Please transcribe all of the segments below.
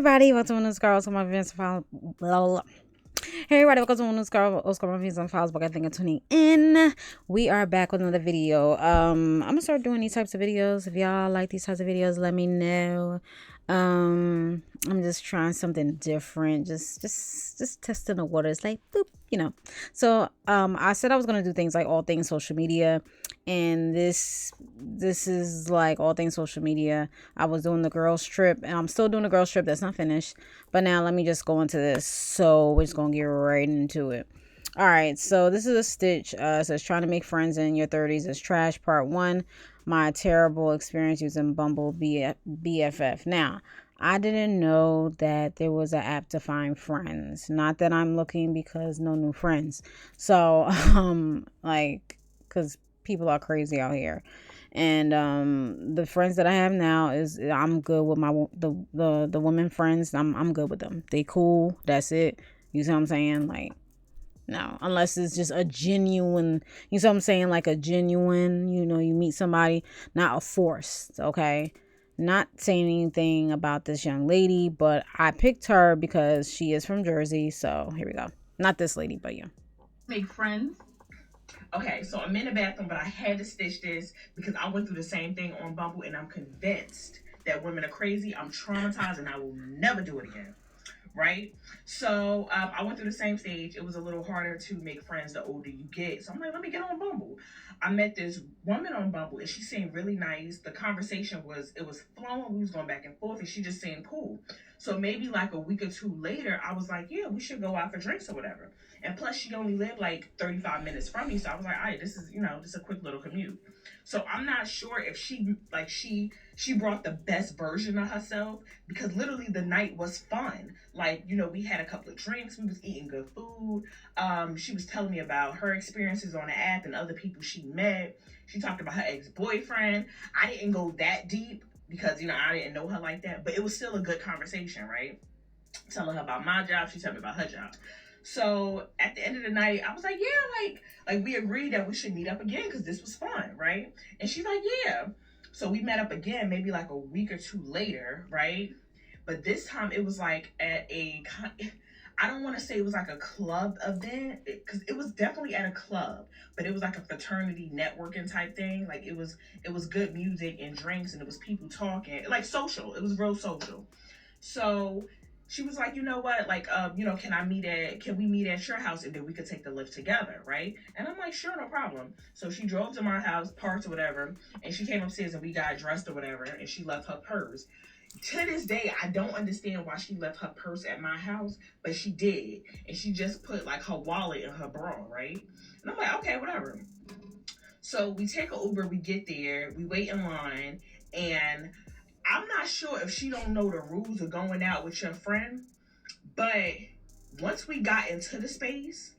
everybody, welcome to News Girl. So my events file. Hey everybody, welcome to News Girl. Oscar reviews on files. But I think of tuning in. We are back with another video. I'm gonna start doing these types of videos. If y'all like these types of videos, let me know. I'm just trying something different. Just testing the waters, like boop, you know. So I said I was gonna do things like all things social media, and this is like all things social media. I was doing the girls trip, and I'm still doing the girls trip. That's not finished. But now let me just go into this. So we're just gonna get right into it. All right, so this is a stitch. It says trying to make friends in your 30s is trash. Part 1, my terrible experience using Bumble BFF. Now, I didn't know that there was an app to find friends. Not that I'm looking because no new friends. So, because people are crazy out here. And the friends that I have now is I'm good with the women friends. I'm good with them. They cool. That's it. You see what I'm saying? Like, no, unless it's just a genuine, you see what I'm saying? Like a genuine, you meet somebody, not a forced, okay? Not saying anything about this young lady, but I picked her because she is from Jersey. So here we go. Not this lady, but yeah. Make friends. Okay, so I'm in the bathroom, but I had to stitch this because I went through the same thing on Bumble, and I'm convinced that women are crazy. I'm traumatized, and I will never do it again. Right? So I went through the same stage. It was a little harder to make friends the older you get. So I'm like, let me get on Bumble. I met this woman on Bumble, and she seemed really nice. The conversation was flowing. We was going back and forth, and she just seemed cool. So maybe like a week or two later, I was like, yeah, we should go out for drinks or whatever. And plus, she only lived like 35 minutes from me, so I was like, all right, this is just a quick little commute. So I'm not sure if she brought the best version of herself, because literally the night was fun. Like, we had a couple of drinks, we was eating good food. She was telling me about her experiences on the app and other people she met. She talked about her ex-boyfriend. I didn't go that deep because I didn't know her like that, but it was still a good conversation, right? Telling her about my job, she told me about her job. So at the end of the night, I was like, yeah, like we agreed that we should meet up again because this was fun, right? And she's like, yeah. So we met up again, maybe like a week or two later, right? But this time it was like at I don't want to say it was like a club event, because it was definitely at a club, but it was like a fraternity networking type thing. Like it was good music and drinks, and it was people talking, like social. It was real social. So she was like, you know what, like, can we meet at your house, and then we could take the lift together, right? And I'm like, sure, no problem. So she drove to my house, parked or whatever, and she came upstairs and we got dressed or whatever, and she left her purse. To this day, I don't understand why she left her purse at my house, but she did. And she just put like her wallet in her bra, right? And I'm like, okay, whatever. So we take an Uber, we get there, we wait in line, and I'm not sure if she don't know the rules of going out with your friend, but once we got into the space,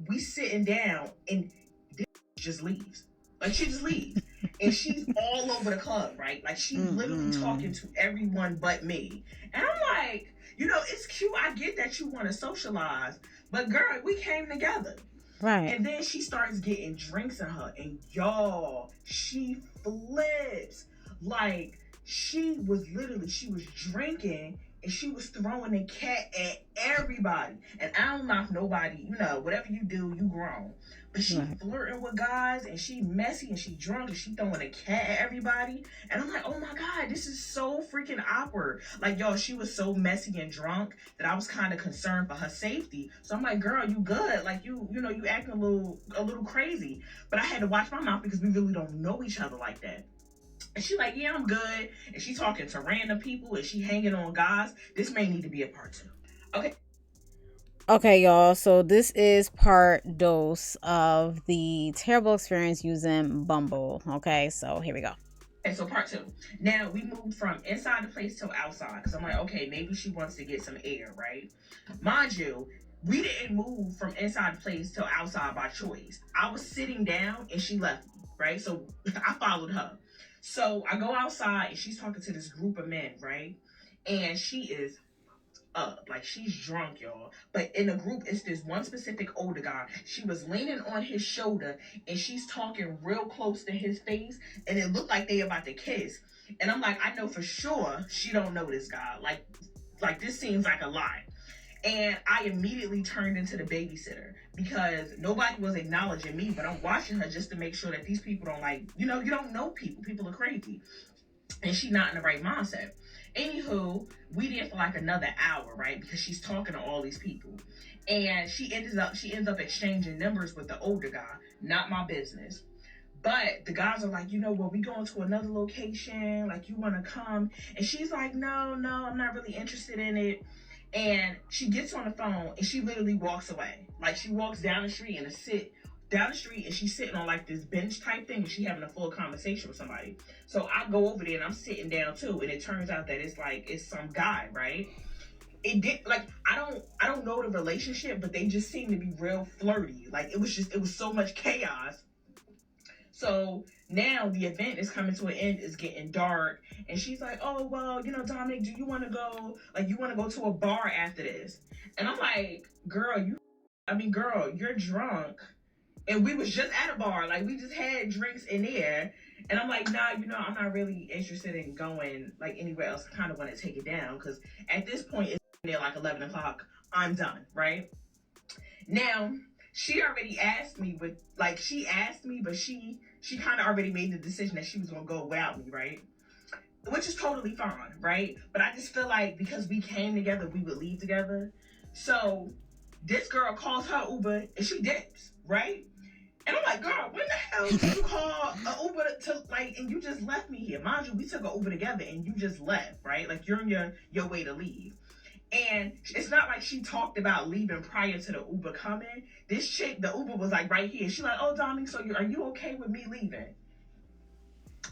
we sitting down, and this just leaves. Like, she just leaves. And she's all over the club, right? Like, she's literally talking to everyone but me. And I'm like, it's cute. I get that you want to socialize, but girl, we came together. Right. And then she starts getting drinks in her, and y'all, she flips. Like, she was drinking, and she was throwing the cat at everybody. And I don't knock nobody, whatever you do, you grown. But she flirting with guys, and she messy, and she drunk, and she throwing a cat at everybody. And I'm like, oh my God, this is so freaking awkward. Like, y'all, she was so messy and drunk that I was kind of concerned for her safety. So I'm like, girl, you good? Like, you acting a little crazy. But I had to watch my mouth because we really don't know each other like that. And she's like, yeah, I'm good. And she talking to random people, and she hanging on guys. This may need to be a part 2. Okay. Okay, y'all. So this is part dose of the terrible experience using Bumble. Okay, so here we go. And so part 2. Now we moved from inside the place to outside, because I'm like, okay, maybe she wants to get some air, right? Mind you, we didn't move from inside the place to outside by choice. I was sitting down and she left me, right? So I followed her. So I go outside and she's talking to this group of men, right? And she is up. Like, she's drunk, y'all. But in the group, it's this one specific older guy. She was leaning on his shoulder, and she's talking real close to his face, and it looked like they about to kiss. And I'm like, I know for sure she don't know this guy. Like, like, this seems like a lot. And I immediately turned into the babysitter because nobody was acknowledging me, but I'm watching her just to make sure that these people don't, like, you don't know people. People are crazy. And she's not in the right mindset. Anywho, we did for like another hour, right? Because she's talking to all these people. And she ends up exchanging numbers with the older guy. Not my business. But the guys are like, well, we going to another location. Like, you want to come? And she's like, no, I'm not really interested in it. And she gets on the phone and she literally walks away. Like, she walks down the street and she's sitting on like this bench type thing and she having a full conversation with somebody. So I go over there and I'm sitting down too, and it turns out that it's some guy, right? It did, like, I don't know the relationship, but they just seem to be real flirty. Like, it was so much chaos. So now the event is coming to an end, it's getting dark, and she's like, oh, well, Dominic, do you want to go, like, you want to go to a bar after this? And I'm like, girl, you're drunk, and we was just at a bar, like, we just had drinks in there, and I'm like, nah, I'm not really interested in going, like, anywhere else. I kind of want to take it down, because at this point, it's near, like, 11 o'clock, I'm done, right? Now, she already asked me, but she kind of already made the decision that she was going to go without me, right? Which is totally fine, right? But I just feel like because we came together, we would leave together. So this girl calls her Uber and she dips, right? And I'm like, girl, when the hell did you call an Uber to, like, and you just left me here? Mind you, we took an Uber together and you just left, right? Like, you're on your way to leave. And it's not like she talked about leaving prior to the Uber coming. This chick, the Uber was like right here. She's like, oh, Dominic, so are you okay with me leaving?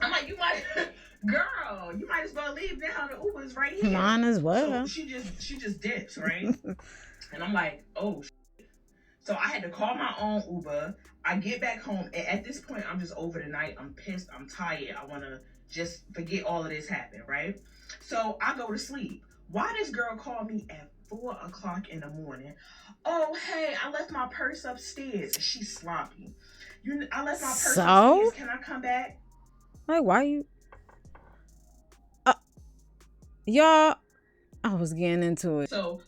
I'm like, girl, you might as well leave now. The Uber is right here. Mine as well. So she just dips, right? And I'm like, oh, shit. So I had to call my own Uber. I get back home. And at this point, I'm just over the night. I'm pissed. I'm tired. I want to just forget all of this happened, right? So I go to sleep. Why this girl called me at 4 o'clock in the morning? Oh, hey, I left my purse upstairs. She's sloppy. I left my purse upstairs. Can I come back? Like, why you? Y'all, I was getting into it. So,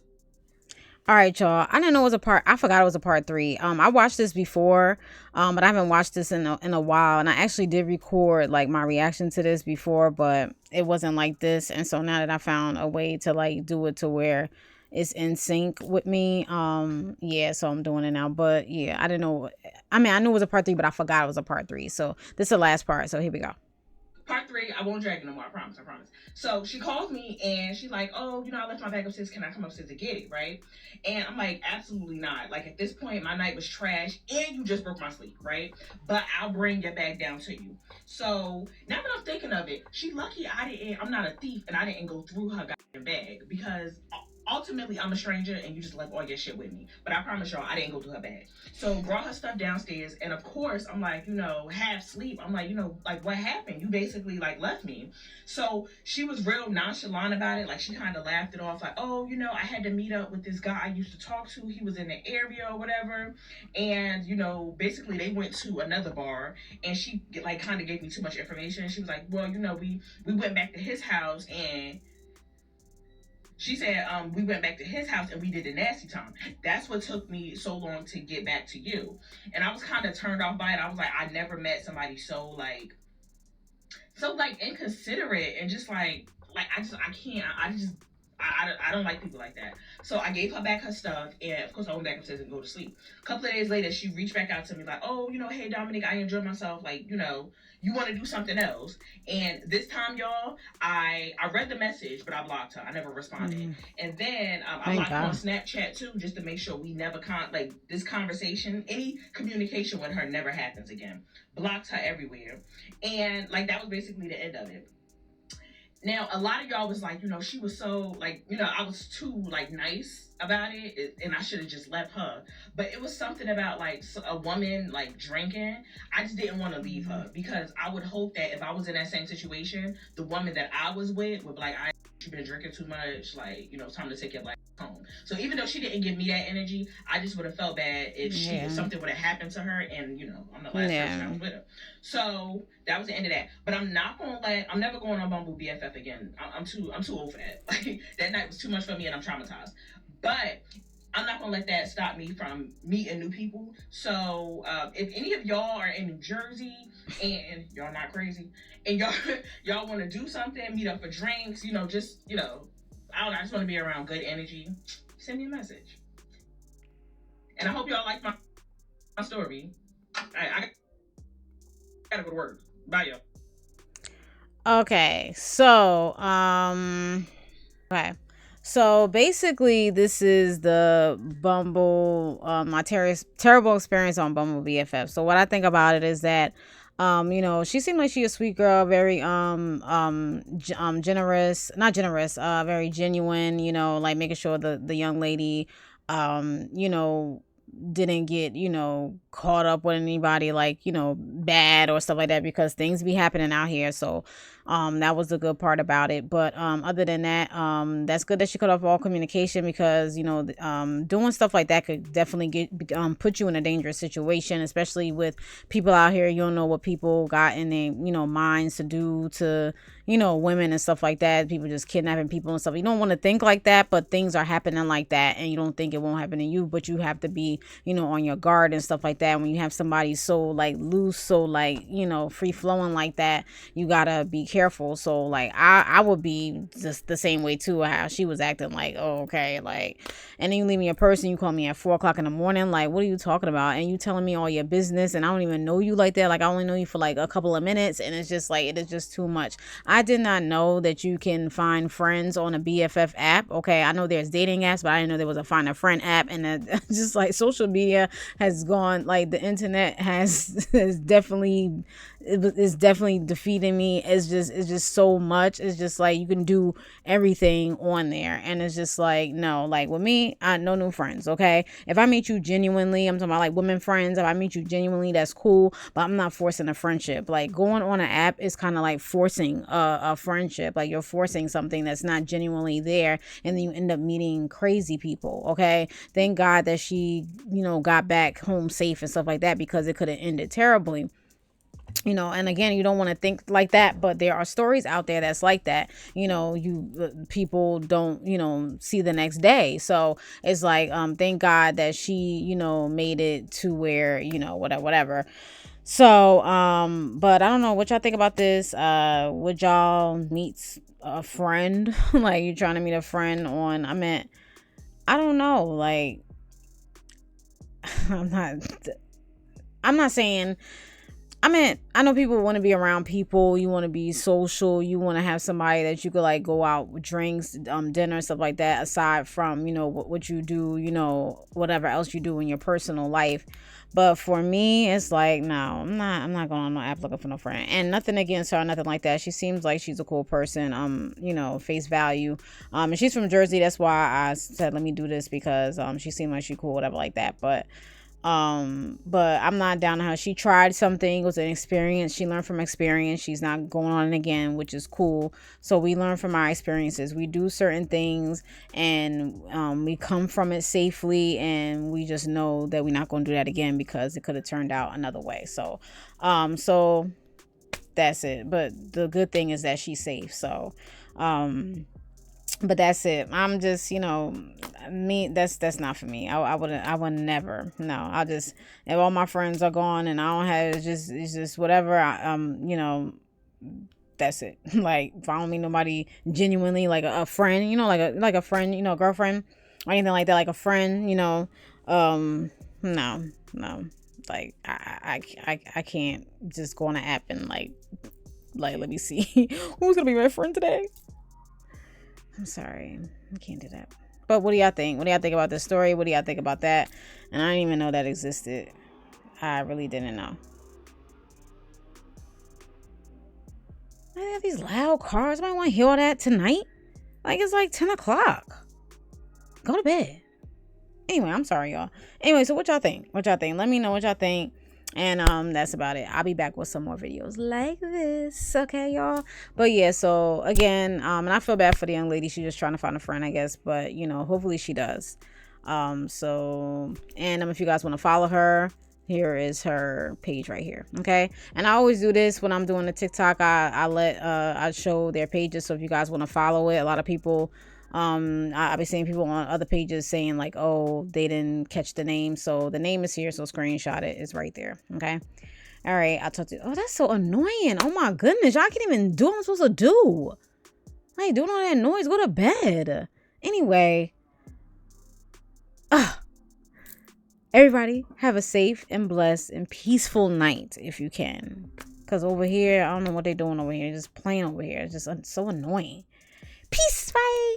all right, y'all. I didn't know it was a part. I forgot it was a part 3. I watched this before, but I haven't watched this in a while. And I actually did record like my reaction to this before, but it wasn't like this. And so now that I found a way to like do it to where it's in sync with me, yeah. So I'm doing it now. But yeah, I didn't know. I mean, I knew it was a part 3, but I forgot it was a part 3. So this is the last part. So here we go. Part 3, I won't drag it no more, I promise. So she calls me and she's like, oh, I left my bag upstairs. Can I come upstairs to get it, right? And I'm like, absolutely not. Like, at this point, my night was trash and you just broke my sleep, right? But I'll bring your bag down to you. So now that I'm thinking of it, she lucky I'm not a thief and I didn't go through her goddamn bag, because ultimately I'm a stranger and you just left all your shit with me. But I promise y'all, I didn't go through her bag. So brought her stuff downstairs, and of course I'm like, half sleep. I'm like, like, what happened? You basically like left me. So she was real nonchalant about it. Like, she kind of laughed it off, like, oh, I had to meet up with this guy I used to talk to. He was in the area or whatever. And basically they went to another bar, and she like kind of gave me too much information. She was like, well, we went back to his house, and she said, we went back to his house and we did a nasty time. That's what took me so long to get back to you. And I was kind of turned off by it. I was like, I never met somebody so inconsiderate, and just I don't like people like that. So I gave her back her stuff, and of course I went back upstairs and go to sleep. A couple of days later, she reached back out to me like, oh, hey, Dominic, I enjoyed myself. Like, you want to do something else. And this time, y'all, I read the message, but I blocked her. I never responded. And then I blocked her on Snapchat too, just to make sure we never this conversation, any communication with her never happens again. Blocked her everywhere. And that was basically the end of it. Now, a lot of y'all was like, she was so, I was too, nice about it, and I should have just left her. But it was something about, a woman, drinking. I just didn't want to leave her, because I would hope that if I was in that same situation, the woman that I was with would be like, you've been drinking too much, it's time to take your life So even though she didn't give me that energy, I just would have felt bad if something would have happened to her, and I'm the last person I was with her. So that was the end of that. But I'm never going on Bumble BFF again. I'm too old for that. Like, that night was too much for me, and I'm traumatized. But I'm not gonna let that stop me from meeting new people. So if any of y'all are in New Jersey and y'all not crazy, and y'all want to do something, meet up for drinks, I don't know, I just want to be around good energy. Send me a message. And I hope y'all like my story. I gotta go to work. Bye, y'all. Okay, so okay. So basically, this is the Bumble, my terrible experience on Bumble BFF. So what I think about it is that, she seemed like she a sweet girl, very generous, not generous, very genuine. Like making sure the young lady, didn't get caught up with anybody like bad or stuff like that, because things be happening out here. So that was the good part about it. But other than that, that's good that she cut off all communication, because doing stuff like that could definitely put you in a dangerous situation, especially with people out here. You don't know what people got in their minds to do to women and stuff like that. People just kidnapping people and stuff. You don't want to think like that, but things are happening like that, and you don't think it won't happen to you, but you have to be on your guard and stuff like that. When you have somebody so like loose, so like free flowing like that, you gotta be careful. So like I would be just the same way too, how she was acting. Like, oh, okay, like, and then you leave me a person, you call me at 4:00 in the morning, like, what are you talking about? And you telling me all your business, and I don't even know you like that. Like, I only know you for like a couple of minutes, and it's just like, it is just too much. I did not know that you can find friends on a BFF app. Okay, I know there's dating apps, but I didn't know there was a find a friend app. And just like social media has gone, like the internet has definitely defeating me. It's just so much. It's just like you can do everything on there, and it's just like, no, like with me, I no new friends. Okay, if I meet you genuinely, I'm talking about like women friends, if I meet you genuinely, that's cool, but I'm not forcing a friendship. Like going on an app is kind of like forcing a friendship. Like you're forcing something that's not genuinely there, and then you end up meeting crazy people. Okay, thank God that she got back home safe and stuff like that, because it could have ended terribly. And again, you don't want to think like that, but there are stories out there that's like that. People don't see the next day. So it's like, thank God that she made it to where whatever. So but I don't know what y'all think about this. Would y'all meet a friend? Like, you trying to meet a friend on, I don't know, like, I'm not saying, I know people want to be around people. You want to be social. You want to have somebody that you could like go out with drinks, dinner, stuff like that, aside from, what you do, whatever else you do in your personal life. But for me, it's like, no, I'm not going on no app looking for no friend. And nothing against her or nothing like that. She seems like she's a cool person, face value. And she's from Jersey. That's why I said, let me do this, because she seemed like she cool, whatever like that. But I'm not down on her. She tried something, it was an experience, she learned from experience. She's not going on it again, which is cool. So we learn from our experiences, we do certain things, and we come from it safely, and we just know that we're not going to do that again, because it could have turned out another way. So that's it. But the good thing is that she's safe. So but that's it. I'm just, me, that's not for me. I would never. No, if all my friends are gone and I don't have, it's just whatever. That's it. Like, if I don't meet nobody genuinely, like a friend, like a friend, girlfriend or anything like that, like a friend, no. Like, I can't just go on an app and like, let me see who's gonna be my friend today. I'm sorry, I can't do that. But what do y'all think? What do y'all think about this story? What do y'all think about that? And I didn't even know that existed. I really didn't know. I have these loud cars. I might want to hear all that tonight. Like, it's like 10 o'clock. Go to bed. Anyway, I'm sorry, y'all. Anyway, so what y'all think? Let me know what y'all think. And that's about it. I'll be back with some more videos like this, okay, y'all? But yeah, so again, and I feel bad for the young lady. She's just trying to find a friend, I guess, but you know, hopefully she does. So, and if you guys want to follow her, here is her page right here, okay? And I always do this when I'm doing the TikTok. I show their pages, so if you guys want to follow it. A lot of people, I'll be seeing people on other pages saying like, oh, they didn't catch the name, so the name is here, so screenshot it. It's right there, okay? All right, I'll talk to you. Oh, that's so annoying. Oh my goodness, y'all can't even do what I'm supposed to do. I ain't doing all that noise. Go to bed. Anyway, everybody have a safe and blessed and peaceful night if you can. Because over here, I don't know what they're doing over here. Just playing over here. It's just so annoying. Peace, bye.